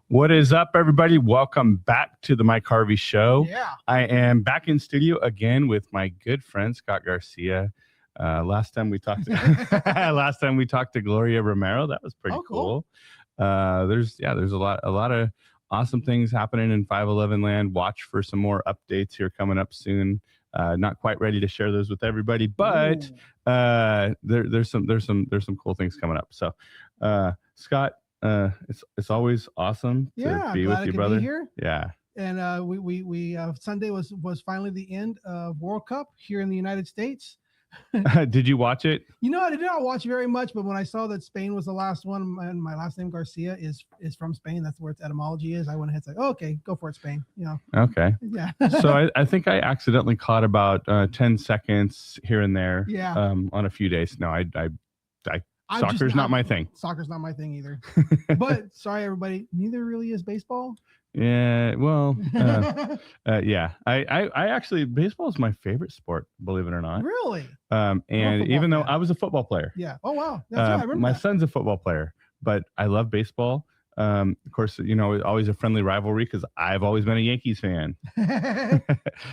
What is up, everybody? Welcome back to the Mike Harvey Show. Yeah. I am back in studio again with my good friend Scott Garcia. Last time we talked to Gloria Romero. That was pretty cool. There's a lot of awesome things happening in 511 land. Watch for some more updates here coming up soon. Not quite ready to share those with everybody, but there's some cool things coming up. So, Scott, it's always awesome to be with you, brother. Be here. Yeah. And we Sunday was finally the end of World Cup here in the United States. Did you watch it? You know, I did not watch very much, but when I saw that Spain was the last one, and my last name Garcia is from Spain, that's where its etymology is. I went ahead and said, oh, okay, go for it, Spain. You know. Okay. Yeah. So I think I accidentally caught about 10 seconds here and there. Yeah. On a few days. No, soccer's not my thing. Soccer's not my thing either. But sorry, everybody. Neither really is baseball. Yeah, well, yeah. I actually, baseball is my favorite sport, believe it or not. Really? And even though I was a football player. Yeah. Oh, wow. That's right. I remember my son's a football player, but I love baseball. Of course, you know, always a friendly rivalry because I've always been a Yankees fan.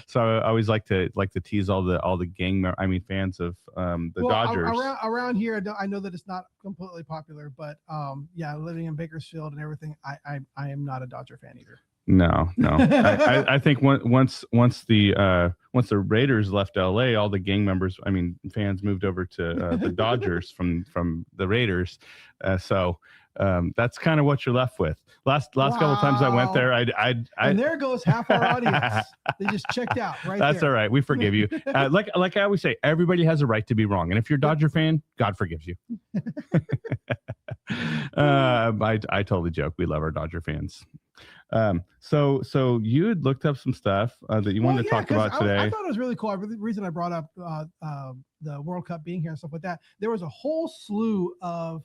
So I always like to tease all the fans of the Dodgers. Around here, I know that it's not completely popular, but yeah, living in Bakersfield and everything, I am not a Dodger fan either. No. I think once the Raiders left LA, all the gang members, fans moved over to the Dodgers from the Raiders. So that's kind of what you're left with. Last couple of times I went there, and there goes half our audience. They just checked out right That's there. All right. We forgive you. Like I always say, everybody has a right to be wrong. And if you're a Dodger fan, God forgives you. I totally joke. We love our Dodger fans. So you had looked up some stuff that you wanted to talk about today. I thought it was really cool. The reason I brought up the World Cup being here and stuff like that, there was a whole slew of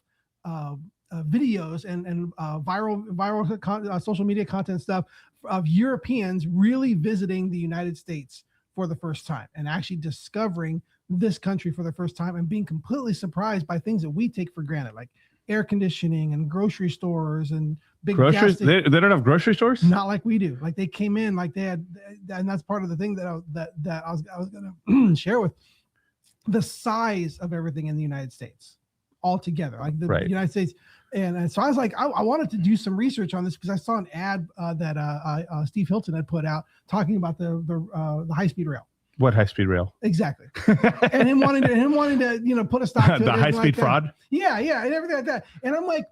videos and viral social media content stuff of Europeans really visiting the United States for the first time and actually discovering this country for the first time and being completely surprised by things that we take for granted, like air conditioning and grocery stores and big groceries. They don't have grocery stores? Not like we do. Like they came in like they had, and that's part of the thing that I was going to share with the size of everything in the United States altogether, like the United States. And so I was like, I wanted to do some research on this because I saw an ad that Steve Hilton had put out talking about the high-speed rail. What high-speed rail? Exactly. and him wanting to put a stop to the it. high-speed fraud? Yeah, and everything like that. And I'm like,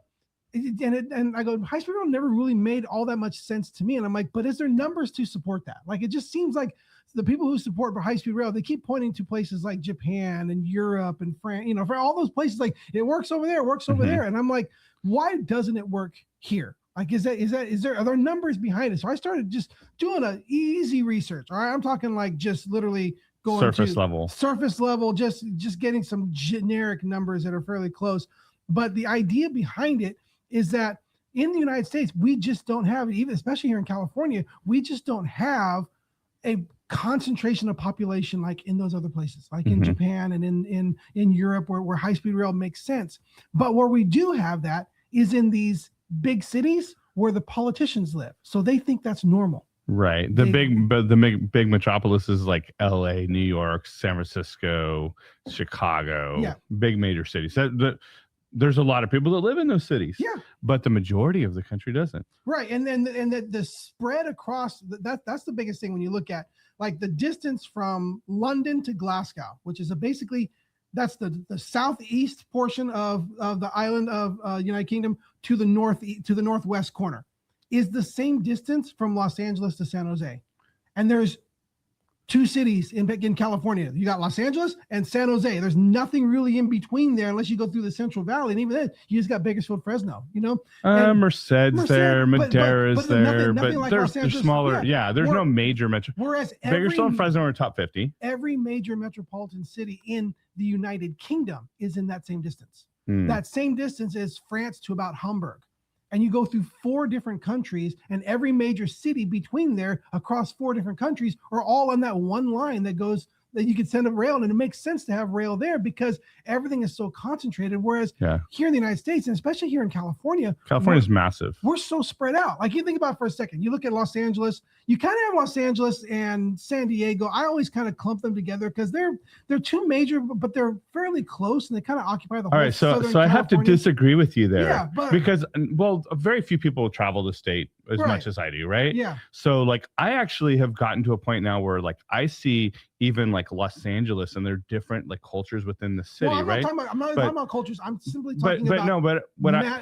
and I go, high-speed rail never really made all that much sense to me. And I'm like, but is there numbers to support that? Like, it just seems like the people who support high-speed rail, they keep pointing to places like Japan and Europe and France, for all those places, like it works over there, there. And I'm like, why doesn't it work here? Like, are there numbers behind it? So I started just doing an easy research. All right. I'm talking like just literally going surface level, just getting some generic numbers that are fairly close. But the idea behind it is that in the United States, we just don't have, even especially here in California, we just don't have a concentration of population like in those other places, like in Japan and in Europe where high-speed rail makes sense. But where we do have that is in these big cities where the politicians live. So they think that's normal. Right. The big metropolises like LA, New York, San Francisco, Chicago, big major cities. There's a lot of people that live in those cities. Yeah. But the majority of the country doesn't. Right. And then the spread across that's the biggest thing when you look at like the distance from London to Glasgow, which is that's the southeast portion of the island of United Kingdom to the northwest corner, is the same distance from Los Angeles to San Jose. And there's two cities in California. You got Los Angeles and San Jose. There's nothing really in between there unless you go through the Central Valley. And even then, you just got Bakersfield, Fresno, Merced there, Madera's there, nothing like they're smaller. Yeah, there's no major metro. Whereas Bakersfield and Fresno are top 50. Every major metropolitan city in the United Kingdom is in that same distance. That same distance is France to about Hamburg. And you go through 4 different countries, and every major city between there across 4 different countries are all on that one line that goes that you could send a rail, and it makes sense to have rail there because everything is so concentrated. Whereas here in the United States, and especially here in California is massive. We're so spread out. Like you think about it for a second, you look at Los Angeles, you kind of have Los Angeles and San Diego. I always kind of clump them together because they're two major, but they're fairly close and they kind of occupy the whole. All right, so I have to disagree with you there, because very few people travel the state as much as I do, right? Yeah. So like I actually have gotten to a point now where like I see even like Los Angeles and there are different like cultures within the city, right? I'm not talking about cultures. I'm simply talking about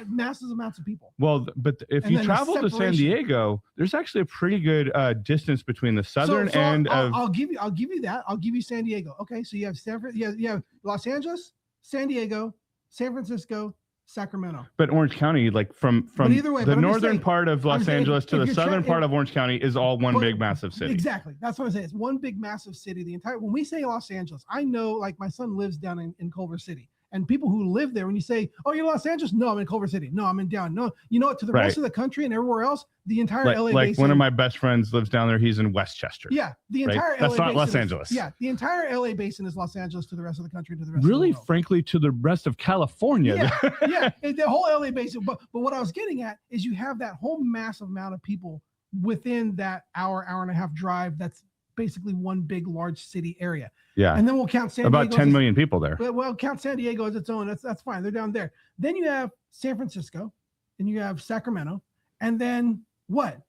massive amounts of people. Well, but if you travel to San Diego, there's actually a pretty good distance between the southern end of. I'll give you that. I'll give you San Diego. Okay, so you have you have Los Angeles, San Diego, San Francisco, Sacramento. But Orange County, like from either way, the northern part of Los Angeles to the southern part of Orange County is all one big massive city. Exactly. That's what I'm saying. It's one big massive city. When we say Los Angeles, I know like my son lives down in Culver City. And people who live there, when you say, "Oh, you're Los Angeles," no, I'm in Culver City. No, I'm in down. No, you know what? To the rest of the country and everywhere else, the entire LA like basin. One of my best friends lives down there. He's in Westchester. Yeah, the entire LA That's not basin Los Angeles. The entire LA basin is Los Angeles to the rest of the country, to the rest. Really, of the world. frankly, to the rest of California. Yeah, the whole LA basin. But what I was getting at is you have that whole massive amount of people within that hour and a half drive. That's basically one big large city area. Yeah. And then we'll count San Diego. About 10 million people there. Well, count San Diego as its own. That's fine. They're down there. Then you have San Francisco, and you have Sacramento, and then what?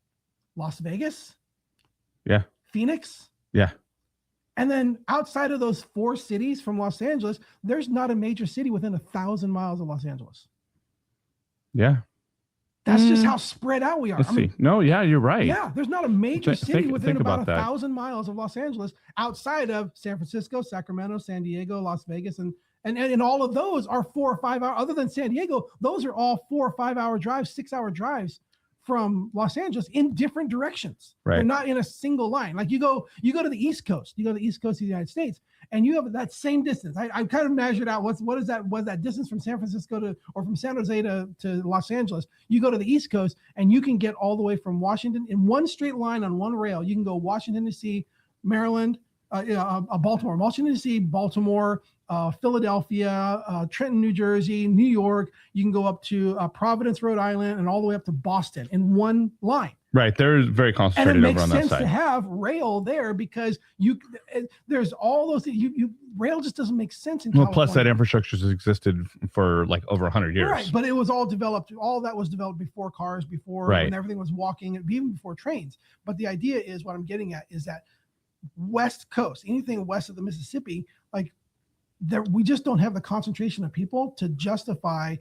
Las Vegas? Yeah. Phoenix? Yeah. And then outside of those four cities from Los Angeles, there's not a major city within 1,000 miles of Los Angeles. Yeah. That's just how spread out we are. Let's see. No, yeah, you're right. Yeah, there's not a major city within about 1,000 miles of Los Angeles outside of San Francisco, Sacramento, San Diego, Las Vegas, and all of those are 4 or 5 hours. Other than San Diego, those are all 4 or 5 hour drives, 6 hour drives from Los Angeles in different directions. Right. They're not in a single line. Like you go to the East Coast. You go to the East Coast of the United States, and you have that same distance. I kind of measured out what is that distance from San Francisco or from San Jose to Los Angeles. You go to the East Coast, and you can get all the way from Washington in one straight line on one rail. You can go Washington, D.C., Maryland, Baltimore, Washington, D.C., Baltimore, Philadelphia, Trenton, New Jersey, New York. You can go up to Providence, Rhode Island, and all the way up to Boston in one line. Right, they're very concentrated over on that side. And it makes sense to have rail there because there's all those things. Rail just doesn't make sense in California. Plus that infrastructure has existed for like over 100 years. Right, but it was all developed. All that was developed before cars, when everything was walking, and even before trains. But the idea is, what I'm getting at is that West Coast, anything west of the Mississippi, like we just don't have the concentration of people to justify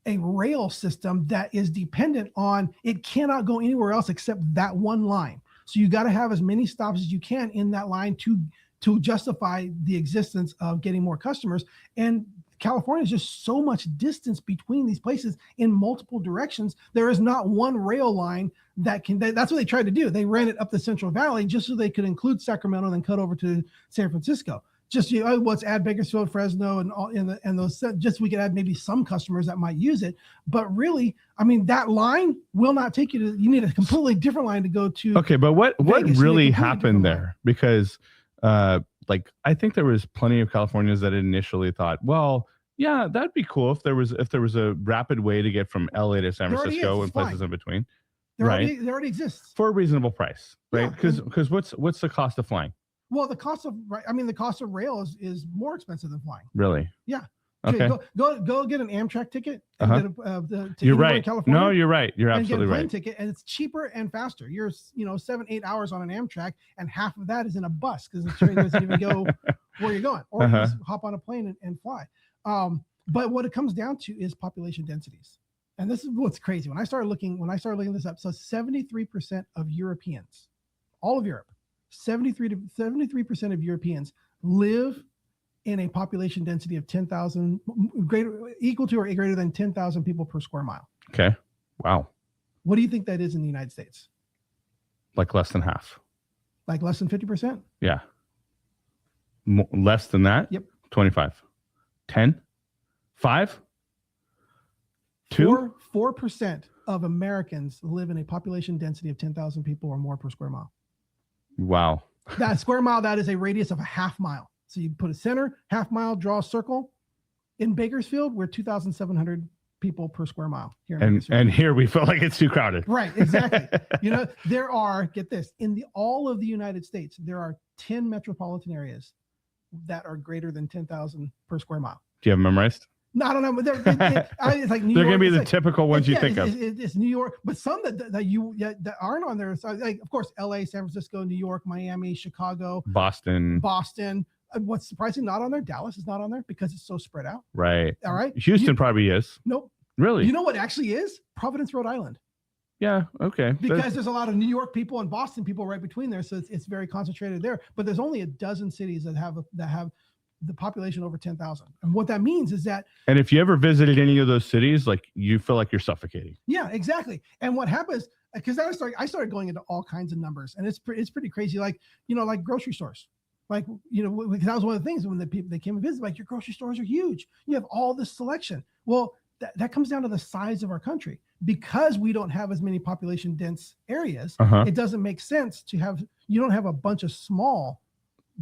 a rail system that is dependent on, it cannot go anywhere else except that one line. So you got to have as many stops as you can in that line to justify the existence of getting more customers. And California is just so much distance between these places in multiple directions. There is not one rail line that's what they tried to do. They ran it up the Central Valley just so they could include Sacramento and then cut over to San Francisco. Just let's add Bakersfield, Fresno, and all and those. Just so we could add maybe some customers that might use it. But really, I mean, that line will not take you to. You need a completely different line to go to. Okay, but what really happened there? Because like I think there was plenty of Californians that initially thought, well, yeah, that'd be cool if there was a rapid way to get from LA to San Francisco and places in between. There already exists for a reasonable price, right? Because what's the cost of flying? Well, the cost of rail is more expensive than flying. Really? Yeah. Okay. Go get an Amtrak ticket. And you're right. No, you're right. You're absolutely right. Plane ticket, and it's cheaper and faster. You're 7-8 hours on an Amtrak, and half of that is in a bus because the train doesn't even go where you're going, or you just hop on a plane and fly. But what it comes down to is population densities, and this is what's crazy. When I started looking this up, so 73% of Europeans, all of Europe. 73% of Europeans live in a population density of 10,000, equal to or greater than 10,000 people per square mile. Okay. Wow. What do you think that is in the United States? Like less than half. Like less than 50%? Yeah. Less than that? Yep. 25. 10? 5? 2? 4% of Americans live in a population density of 10,000 people or more per square mile. Wow. That square mile, that is a radius of a half mile. So you put a center, half mile, draw a circle. In Bakersfield, we're 2,700 people per square mile here. And here we feel like it's too crowded. Right, exactly. There are, get this, in all of the United States, there are 10 metropolitan areas that are greater than 10,000 per square mile. Do you have them memorized? No, I don't know. It's like New They're York. They're going to be the typical ones you think of. It's New York, but some that aren't on there. So, like, of course, LA, San Francisco, New York, Miami, Chicago, Boston. What's surprising, not on there. Dallas is not on there because it's so spread out. Right. All right. Houston probably is. Nope. Really? You know what actually is? Providence, Rhode Island. Yeah. Okay. Because there's a lot of New York people and Boston people right between there, so it's very concentrated there. But there's only a dozen cities that have the population over 10,000. And what that means is that. And if you ever visited any of those cities, like you feel like you're suffocating. Yeah, exactly. And what happens, because I started going into all kinds of numbers, and it's pretty crazy. Like, like grocery stores. Like, because that was one of the things when they came and visited, like, your grocery stores are huge. You have all this selection. Well, that comes down to the size of our country. Because we don't have as many population dense areas, it doesn't make sense you don't have a bunch of small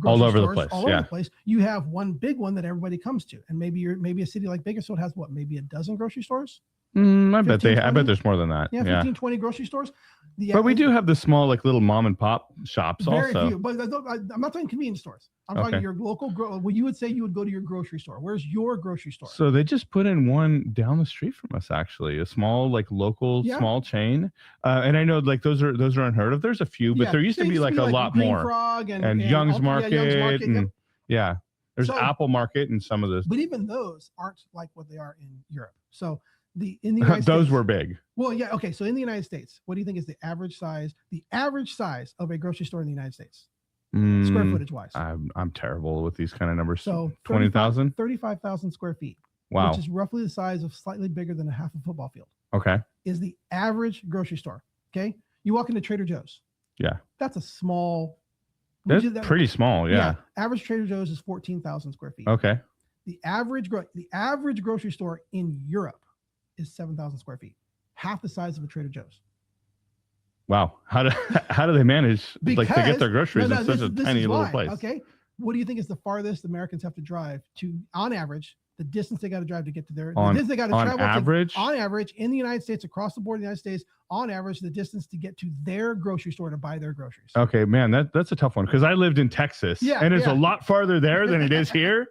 all over stores, the place. All over the place. You have one big one that everybody comes to. And maybe a city like Bakersfield has maybe a dozen grocery stores? I bet there's more than that. Yeah, 15, 20 grocery stores. But we do have the small, like, little mom and pop shops very also. Few, but I'm not talking convenience stores. I'm talking your local. You would say you would go to your grocery store. Where's your grocery store? So they just put in one down the street from us, actually, a small, like, local small chain. And I know, like, those are unheard of. There's a few, but there used to be like a lot Green more. Frog and Young's Market. Young's Market, and, there's Apple Market and some of those. But even those aren't like what they are in Europe. So in the United those States, were big. Well, yeah, okay. So in the United States, what do you think is the average size of a grocery store in the United States? Square footage wise. I'm terrible with these kind of numbers. So 20,000? 35,000 square feet. Wow. Which is roughly the size of slightly bigger than a half a football field. Okay. Is the average grocery store. Okay. You walk into Trader Joe's. Yeah. That's a small. That's pretty small. Yeah. Average Trader Joe's is 14,000 square feet. Okay. The average grocery store in Europe is 7,000 square feet. Half the size of a Trader Joe's. Wow. How do they manage to get their groceries in such a tiny little place? Okay. What do you think is the farthest Americans have to drive to, on average, the distance they got to drive to get to their distance they got to travel on average in the United States, across the board in the United States, on average, the distance to get to their grocery store to buy their groceries. Okay, man, that's a tough one because I lived in Texas and it's a lot farther there than it is here.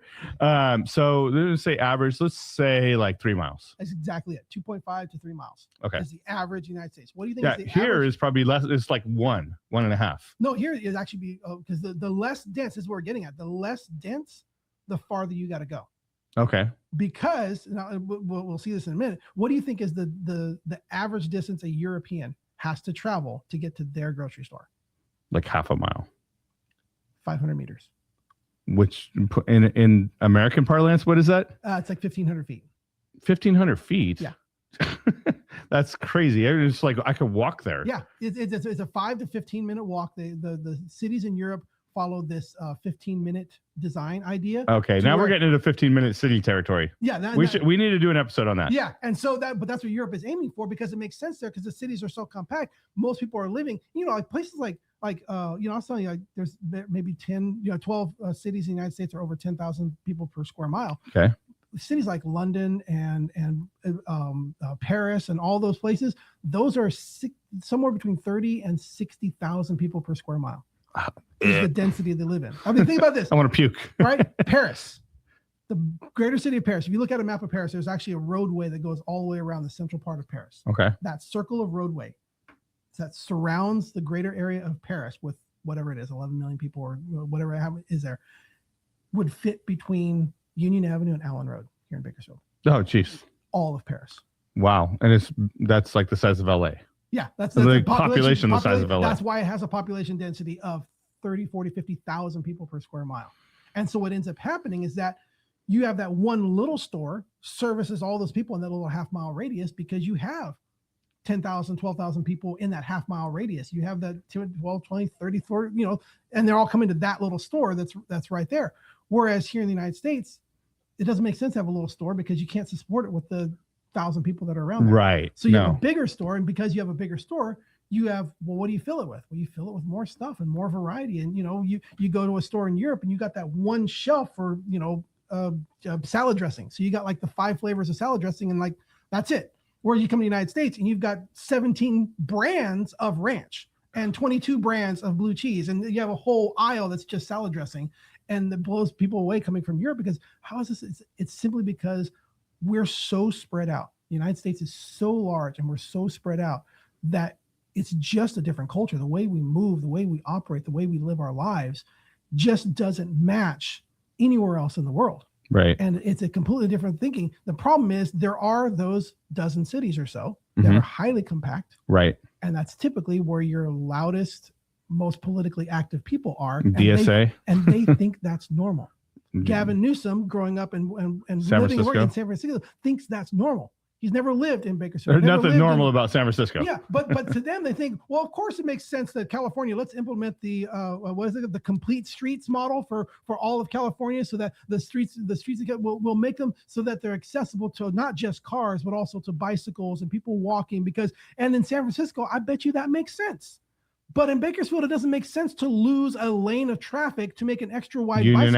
So let's say average, let's say like 3 miles. That's exactly it. 2.5 to 3 miles. Okay. Is the average United States. What do you think? Yeah, is the here average? Is probably less. It's like 1.5. No, here is actually because the less dense is what we're getting at. The less dense, the farther you got to go. Okay. Because now we'll see this in a minute. What do you think is the average distance a European has to travel to get to their grocery store? Like half a mile. 500 meters. Which in American parlance, what is that? It's like 1,500 feet. 1,500 feet? Yeah. That's crazy. It's like I could walk there. Yeah. It's a 5 to 15 minute walk. The cities in Europe follow this 15-minute design idea. Okay, now we're getting into 15-minute city territory. Yeah, we need to do an episode on that. Yeah, and so but that's what Europe is aiming for because it makes sense there because the cities are so compact. Most people are living, like places like I was telling you, like there's maybe 10, 12 cities in the United States are over 10,000 people per square mile. Okay. Cities like London and Paris and all those places, those are somewhere between 30 and 60,000 people per square mile. Is the density they live in. I mean, think about this. I want to puke. Right? Paris, the greater city of Paris. If you look at a map of Paris, there's actually a roadway that goes all the way around the central part of Paris. Okay. That circle of roadway that surrounds the greater area of Paris with whatever it is, 11 million people or whatever is there, would fit between Union Avenue and Allen Road here in Bakersfield. Oh, geez. All of Paris. Wow. And that's like the size of LA. Yeah, that's the population the size of LA. That's why it has a population density of 30, 40, 50,000 people per square mile. And so what ends up happening is that you have that one little store services all those people in that little half mile radius because you have 10,000, 12,000 people in that half mile radius. You have that 12, 20, 30, 40, and they're all coming to that little store that's right there. Whereas here in the United States, it doesn't make sense to have a little store because you can't support it with the 1,000 people that are around there. Right. So you have a bigger store, and because you have a bigger store, you have, well, what do you fill it with? Well, you fill it with more stuff and more variety. And, you go to a store in Europe and you got that one shelf for, salad dressing. So you got like the 5 flavors of salad dressing and like, that's it. Where you come to the United States and you've got 17 brands of ranch and 22 brands of blue cheese. And you have a whole aisle that's just salad dressing. And that blows people away coming from Europe, because how is this? It's simply because we're so spread out. The United States is so large and we're so spread out that it's just a different culture. The way we move, the way we operate, the way we live our lives just doesn't match anywhere else in the world. Right. And it's a completely different thinking. The problem is there are those dozen cities or so that are highly compact. Right. And that's typically where your loudest, most politically active people are. DSA. And they think that's normal. Gavin Newsom, growing up and living and working in San Francisco, thinks that's normal. He's never lived in Bakersfield. There's nothing normal about San Francisco. Yeah, but to them, they think, well, of course it makes sense that California, let's implement the the complete streets model for all of California, so that the streets will make them so that they're accessible to not just cars, but also to bicycles and people walking. And in San Francisco, I bet you that makes sense. But in Bakersfield, it doesn't make sense to lose a lane of traffic to make an extra wide Union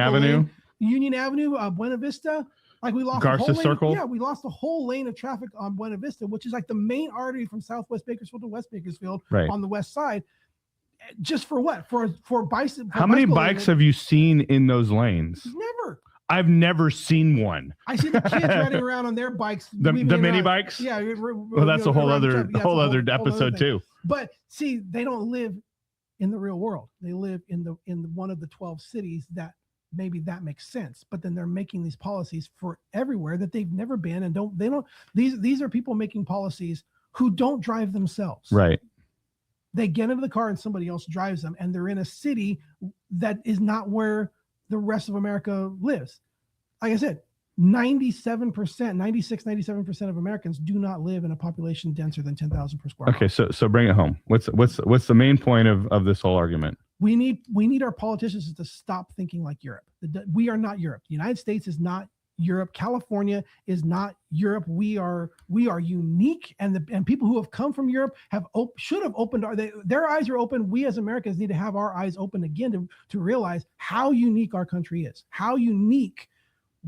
Avenue, Buena Vista. Like we lost Garza the whole Circle. lane, we lost the whole lane of traffic on Buena Vista, which is like the main artery from Southwest Bakersfield to West Bakersfield on the west side. Just for what? For bicycle. How many bikes have you seen in those lanes? Never. I've never seen one. I see the kids riding around on their bikes. The mini bikes? Yeah. Well, that's a whole other episode too. But see, they don't live in the real world. They live in one of the 12 cities that maybe that makes sense. But then they're making these policies for everywhere that they've never been, and these are people making policies who don't drive themselves. Right. They get into the car and somebody else drives them, and they're in a city that is not where the rest of America lives. Like I said, 97% of Americans do not live in a population denser than 10,000 per square mile. Okay, so bring it home. What's the main point of this whole argument? We need our politicians to stop thinking like Europe. We are not Europe. The United States is not Europe. California is not Europe. We are unique, and people who have come from Europe should have opened their eyes are open. We as Americans need to have our eyes open again to realize how unique our country is, how unique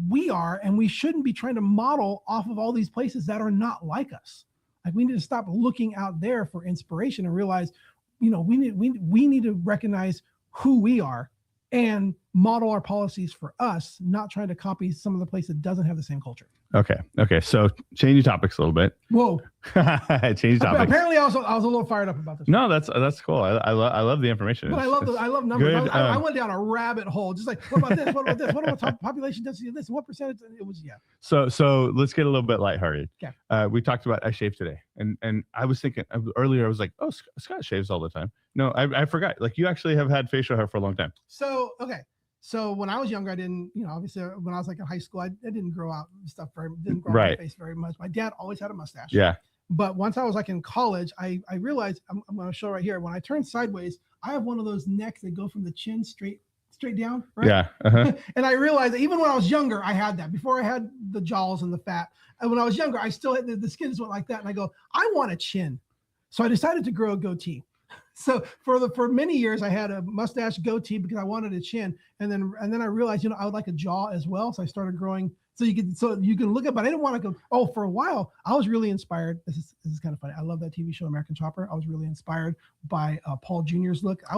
we are, and we shouldn't be trying to model off of all these places that are not like us. Like, we need to stop looking out there for inspiration and realize, we need to recognize who we are and model our policies for us, not trying to copy some of the place that doesn't have the same culture. Okay. So change topics a little bit. Whoa. Change topics. Apparently I was a little fired up about this. No, that's cool. I love the information. But I love numbers. Good. I went down a rabbit hole. Just like, what about this? What about this? What about population density of this? What percentage? It was, yeah. So let's get a little bit lighthearted. Okay. We talked about I shaved today. And I was thinking earlier, I was like, oh, Scott shaves all the time. No, I forgot. Like, you actually have had facial hair for a long time. So, okay. So when I was younger, I didn't, obviously when I was like in high school, I didn't grow out stuff didn't grow out my face very much. My dad always had a mustache. Yeah. But once I was like in college, I realized, I'm going to show right here. When I turn sideways, I have one of those necks that go from the chin straight down. Right? Yeah. Uh-huh. And I realized that even when I was younger, I had that before I had the jowls and the fat. And when I was younger, I still had the skin just went like that. And I go, I want a chin. So I decided to grow a goatee. So for many years, I had a mustache, goatee, because I wanted a chin, and then I realized, I would like a jaw as well. So I started growing, so you can look at. But I didn't want to go. Oh, for a while, I was really inspired. This is kind of funny. I love that TV show, American Chopper. I was really inspired by Paul Jr.'s look. I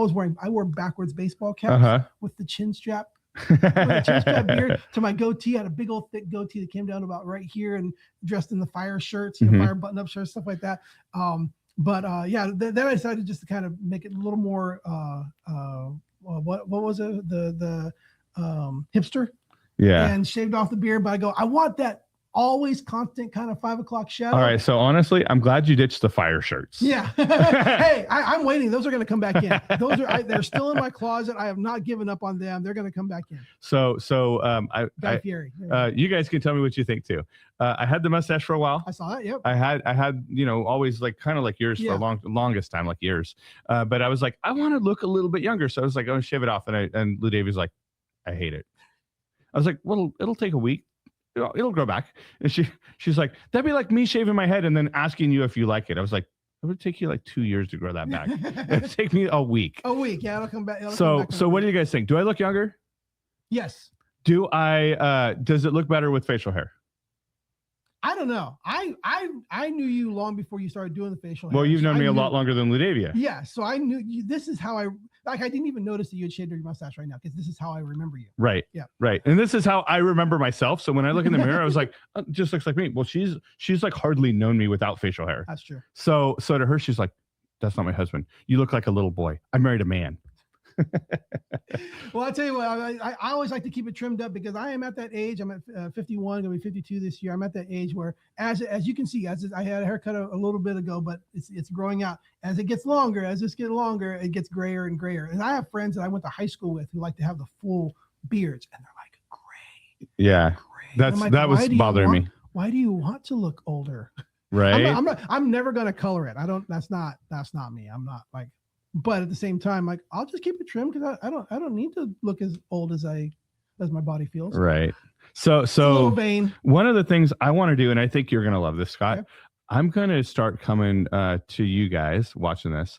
wore backwards baseball caps with the chin strap. Beard to my goatee. I had a big old thick goatee that came down about right here, and dressed in the fire shirts, fire button-up shirts, stuff like that. But then I decided just to kind of make it a little more what was it, the hipster, and shaved off the beard. But I go, I want that always constant kind of 5 o'clock shadow. All right, so honestly, I'm glad you ditched the fire shirts. Yeah. Hey, I'm waiting. Those are going to come back in. They're still in my closet. I have not given up on them. They're going to come back in. So Guy Fieri. You guys can tell me what you think too. I had the mustache for a while. I saw that. Yep. I had always like kind of like yours for longest time, like years. But I was like, I want to look a little bit younger, so I was like, I'm gonna shave it off. And Lou Davies like, I hate it. I was like, well, it'll take a week. It'll grow back. And she's like, that'd be like me shaving my head and then asking you if you like it. I was like, It would take you like 2 years to grow that back. It would take me a week. A week, yeah, it'll come back. So what do you guys think? Do I look younger? Yes. Do I? Does it look better with facial hair? I don't know. I knew you long before you started doing the facial hair. Well, you've known me a lot longer than Ludavia. Yeah, so I knew you. This is how I didn't even notice that you had shaved your mustache right now because this is how I remember you. Right. Yeah. Right. And this is how I remember myself. So when I look in the mirror, I was like, oh, just looks like me. Well, she's like hardly known me without facial hair. That's true. So to her, she's like, that's not my husband. You look like a little boy. I married a man. Well, I'll tell you what, I always like to keep it trimmed up because I am at that age. I'm at 51, going to be 52 this year. I'm at that age where, as you can see, as I had a haircut a little bit ago, but it's growing out. As it gets longer, as this gets longer, it gets grayer and grayer. And I have friends that I went to high school with who like to have the full beards, and they're like gray. Yeah, gray. that was bothering me. Why do you want to look older? Right. I'm never going to color it. That's not me. I'm not like. But at the same time, like I'll just keep it trimmed because I don't need to look as old as my body feels. Right. So vain. One of the things I want to do, and I think you're gonna love this, Scott. Okay. I'm gonna start coming to you guys watching this,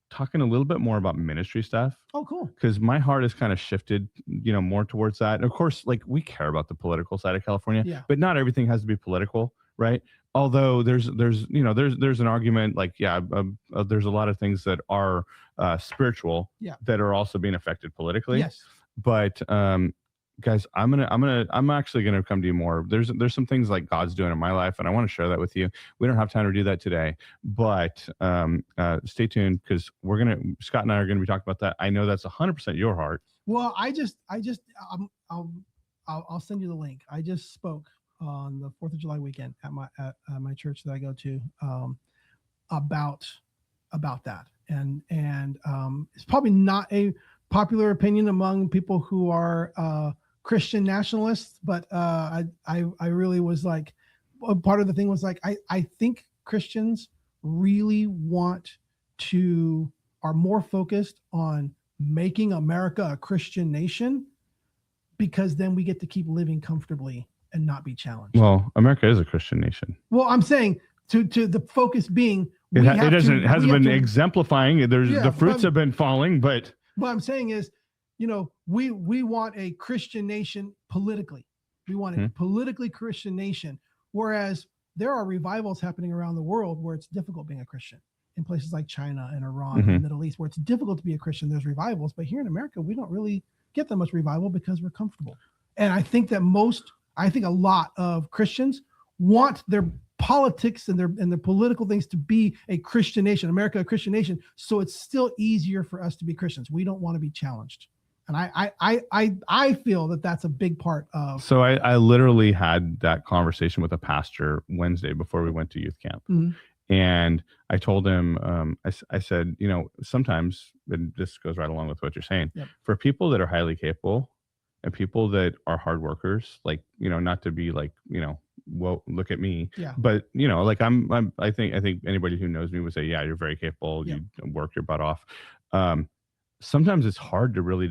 talking a little bit more about ministry stuff. Oh, cool. Because my heart has kind of shifted, more towards that. And of course, like we care about the political side of California, but not everything has to be political, right? Although there's an argument like, there's a lot of things that are spiritual that are also being affected politically. Yes. But guys, I'm actually gonna come to you more. There's some things like God's doing in my life, and I want to share that with you. We don't have time to do that today, but stay tuned because Scott and I are gonna be talking about that. I know that's 100% your heart. Well, I'll send you the link. I just spoke on the 4th of July weekend at my church that I go to about that, and it's probably not a popular opinion among people who are Christian nationalists, but I really was like, part of the thing was like, I think Christians really are more focused on making America a Christian nation because then we get to keep living comfortably and not be challenged. Well, America is a Christian nation. Well, I'm saying to the focus being it hasn't been exemplifying. The fruits have been falling, but what I'm saying is, we want a Christian nation politically. We want a politically Christian nation, whereas there are revivals happening around the world where it's difficult being a Christian. In places like China and Iran and the Middle East, where it's difficult to be a Christian, there's revivals. But here in America, we don't really get that much revival because we're comfortable. And I think that a lot of Christians want their politics and their political things to be a Christian nation, America a Christian nation. So it's still easier for us to be Christians. We don't want to be challenged. And I feel that that's a big part of. So I literally had that conversation with a pastor Wednesday before we went to youth camp. Mm-hmm. And I told him, I said, sometimes, and this goes right along with what you're saying, for people that are highly capable and people that are hard workers, like, not to be like, well, look at me, but like I think anybody who knows me would say, yeah, you're very capable. You work your butt off. Sometimes it's hard to really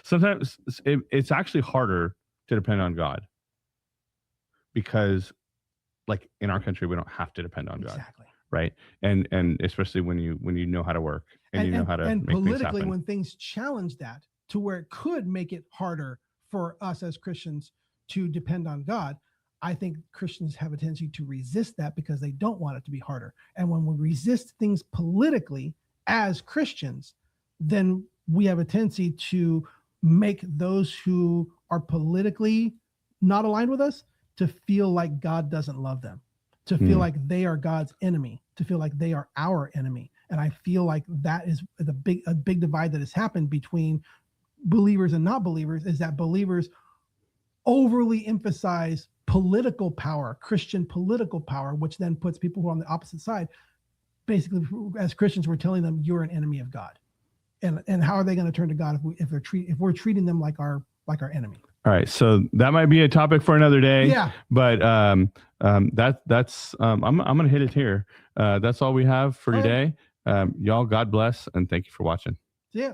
sometimes it's actually harder to depend on God because like in our country, we don't have to depend on God. Exactly. Right. And especially when you know how to work and you know how to make things happen. And politically, when things challenge that to where it could make it harder for us as Christians to depend on God, I think Christians have a tendency to resist that because they don't want it to be harder. And when we resist things politically as Christians, then we have a tendency to make those who are politically not aligned with us to feel like God doesn't love them, to feel like they are God's enemy, to feel like they are our enemy. And I feel like that is a big divide that has happened between believers and not believers, is that believers overly emphasize political power, Christian political power, which then puts people who are on the opposite side. Basically, as Christians, we're telling them you're an enemy of God. And how are they going to turn to God if we're treating them like our enemy? All right, so that might be a topic for another day. Yeah. But that's I'm gonna hit it here. That's all we have for today. Y'all, God bless, and thank you for watching. See ya.